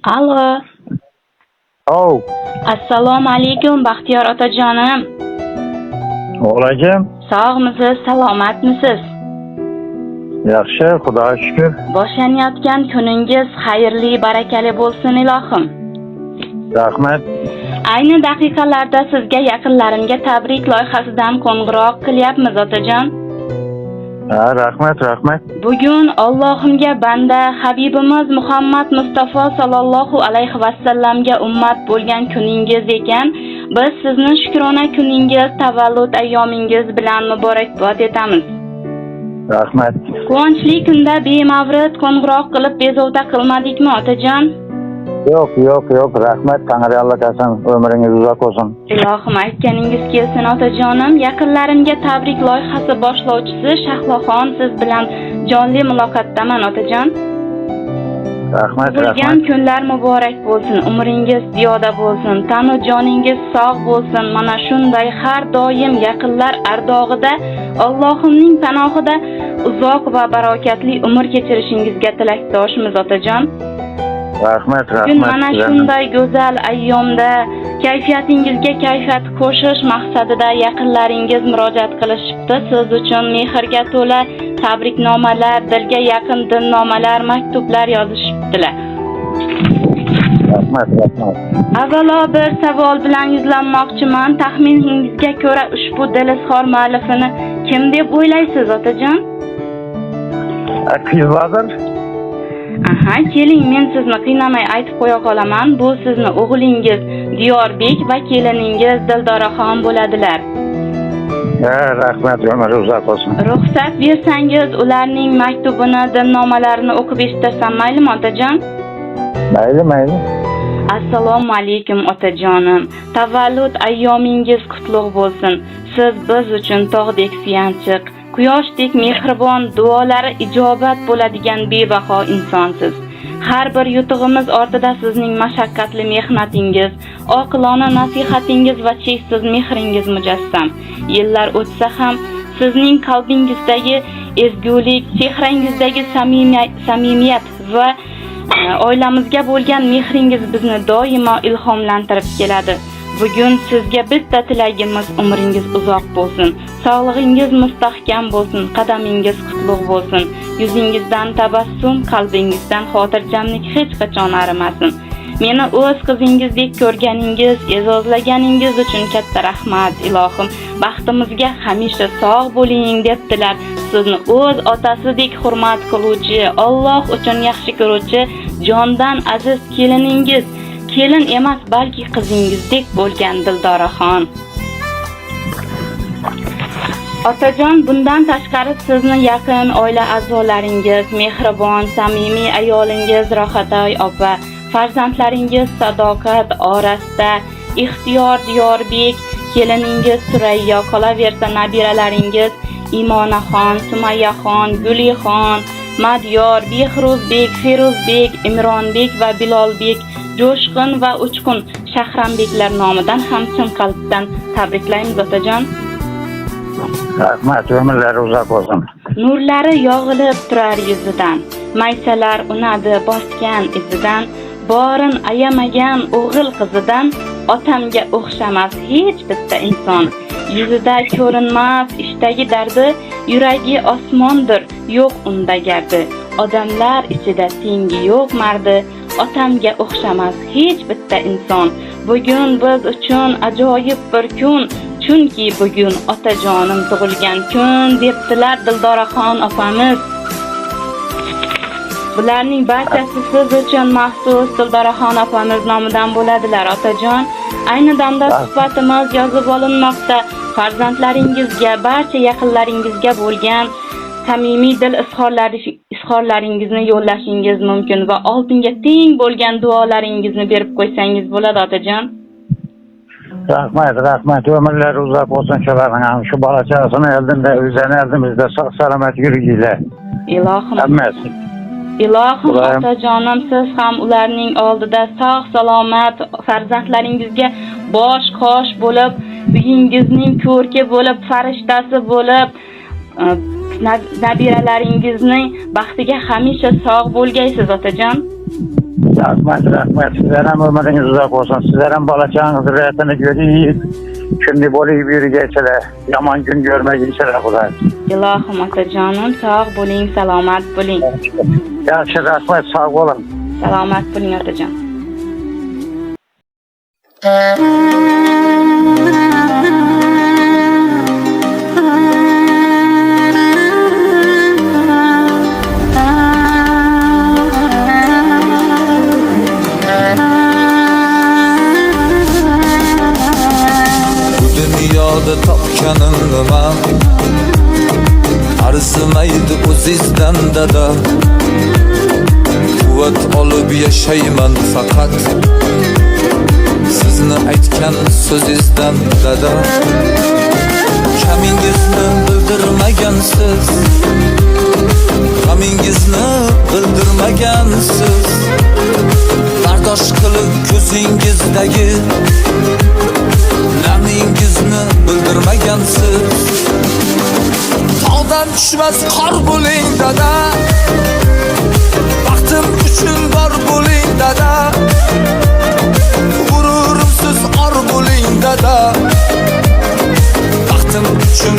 Alo. Assalomu alaykum Baxtiyor otajonim. Olayım. Sog'misiz, salomatmisiz? Yaxshi, Xudoga shukr. Boshlanayotgan kuningiz xayrli, barakali bo'lsin ilohim. Rahmat. Ayni daqiqalarda sizga yaqinlarimga tabrik loyihasidan qo'ng'iroq qilyapmiz otajon. Rahmat. Bugun Allohimga banda Habibimiz Muhammad Mustafa sallallohu alayhi vasallamga ummat bo'lgan kuningiz ekan. Biz sizni shukrona kuningiz, tavallud ayyomingiz bilan muborakbod etamiz. Rahmat. Quvonchli kunda bemavrid qo'ng'iroq qilib bezovta qilmadikmi otajon? Yo'q. Rahmat. Tangri Alloh qasan, umringiz uzoq bo'lsin. Ilohim aytganingiz kelsin otajonim. Yaqinlarimga tabrik loyihasi boshlovchisi Shahloxon siz bilan jonli muloqotdaman otajon. Rahmat. Bo'lgan kunlar muborak bo'lsin, umringiz ziyoda bo'lsin, tanu joningiz sog' bo'lsin. Mana shunday har doim yaqinlar ardog'ida, Allohimning panohida uzoq va barokatli umr kechirishingizga tilakdoshmiz otajon. Rahmat. Bugun mana shunday go'zal ayyomda kayfiyatingizga kayfiyat qo'shish maqsadida yaqinlaringiz murojaat qilishibdi. Siz uchun mehrga to'la tabriknomalar, dilga yaqin dilnomalar, maktublar yozishibdilar. Rahmat. Avvalo bir savol bilan yuzlanmoqchiman. Taxminingizga ko'ra ushbu dil izhor muallifini kim deb o'ylaysiz otajon? Qizlardir. Keling, men sizni qiynamay aytib qo'ya qolaman. Bu sizni o'g'lingiz Diyorbek va keliningiz Dildoraxon bo'ladilar. Rahmat, umr uzoq bo'lsin. Ruxsat bersangiz, ularning maktubini, dilnomalarini o'qib eshitarsam maylimi otajon? Mayli. Assalomu alaykum otajonim. Tavallud ayyomingiz qutlug' bo'lsin. Siz biz uchun tog'dek suyanchiq, quyoshdek mehribon, duolari ijobat bo'ladigan bebaho insonsiz. Har bir yutug'imiz ortida sizning mashaqqatli mehnatingiz, oqilona nasihatingiz va cheksiz mehringiz mujassam. Yillar o'tsa ham sizning qalbingizdagi ezgulik, chehrangizdagi samimiyat va oilamizga bo'lgan mehringiz bizni doimo ilhomlantirib keladi. Bugun sizga bitta tilagimiz umringiz uzoq bo'lsin, sog'lig'ingiz mustahkam bo'lsin, qadamingiz qutlug' bo'lsin, yuzingizdan tabassum, qalbingizdan xotirjamlik hech qachon arimasin. Meni o'z qizingizdek ko'rganingiz, e'zozlaganingiz uchun katta rahmat ilohim. Baxtimizga hamisha sog' bo'ling debdilar. Sizni o'z otasidek hurmat qiluvchi, Alloh uchun yaxshi ko'ruvchi jondan aziz keliningiz, kelin emas balki qizingizdek bo'lgan Dildoraxon. Otajon, bundan tashqari sizni yaqin oila a'zolaringiz, mehribon, samimiy ayolingiz Rohatoy opa, farzandlaringiz Sadoqat orasida, Ixtiyor Diyorbek, keliningiz Surayyo, qolaversa nabiralaringiz Imonaxon, Sumayyaxon, Gulixon, Madyor, Behruzbek, Feruzbek, Imronbek va Bilolbek, Jo'shqin va Uchqun Shahrambeklar nomidan ham chin qalbdan tabriklaymiz otajon. Rahmat, umrlari uzoq bo'lsin. Nurlari yog'ilib turar yuzidan, maysalar unadi bosgan izidan, borin ayamagan o'g'il qizidan, otamga o'xshamas hech bitta inson. Yuzida ko'rinmas ishdagi dardi, yuragi osmondir, yo'q unda gardi. Odamlar ichida tengi yo'q mardi, otamga o'xshamas hech bitta inson. Bugun biz uchun ajoyib bir kun, chunki bugun otajonim tug'ilgan kun debdilar Dildoraxon opamiz. Bularning barchasi siz uchun maxsus Dildoraxon opamiz nomidan bo'ladilar otajon. Ayni damda suhbatimiz yozib olinmoqda. Farzandlaringizga, barcha yaqinlaringizga bo'lgan samimiy dil izhorlaringizni yo'llashingiz mumkin va oltinga teng bo'lgan duolaringizni berib qo'ysangiz bo'ladi otajon. Rahmat, umrlari uzoq bo'lsin. Shularning ham shu bolachasini eldimda, o'zini eldimizda sog' salomat yurginglar. Ilohim otajonim, siz ham ularning oldida sog' salomat farzandlaringizga bosh qosh bo'lib, uyingizning ko'rki bo'lib, farishtasi bo'lib, nabiralaringizning baxtiga hamisha sog' bo'lgaysiz otajon. Rahmet. Sizlerden ömrünüz uzak olsun. Sizlerden balacağınızın reyetini göreyim. Şimdi boluyup yürüyeceğiler. Yaman gün görmek geçeler bunlar. Ilohim otajonim, sog' bo'ling, salomat bo'ling. Yaxshi, rahmat, sağ olun. Salomat bo'ling otajon. Dünyada topganim nima arzimaydi o'zizdan dada quvvat olib yashayman faqat sizni aytgan so'zingizdan dada kamingizni bildirmagansiz g'amingizni bildirmagansiz bardosh qilib ko'zingizdagi namingizni bildirmagansiz tog'dan tushmas qor bo'ling dada baxtim uchun bor bo'ling dada g'ururimsiz or bo'ling dada baxtim uchun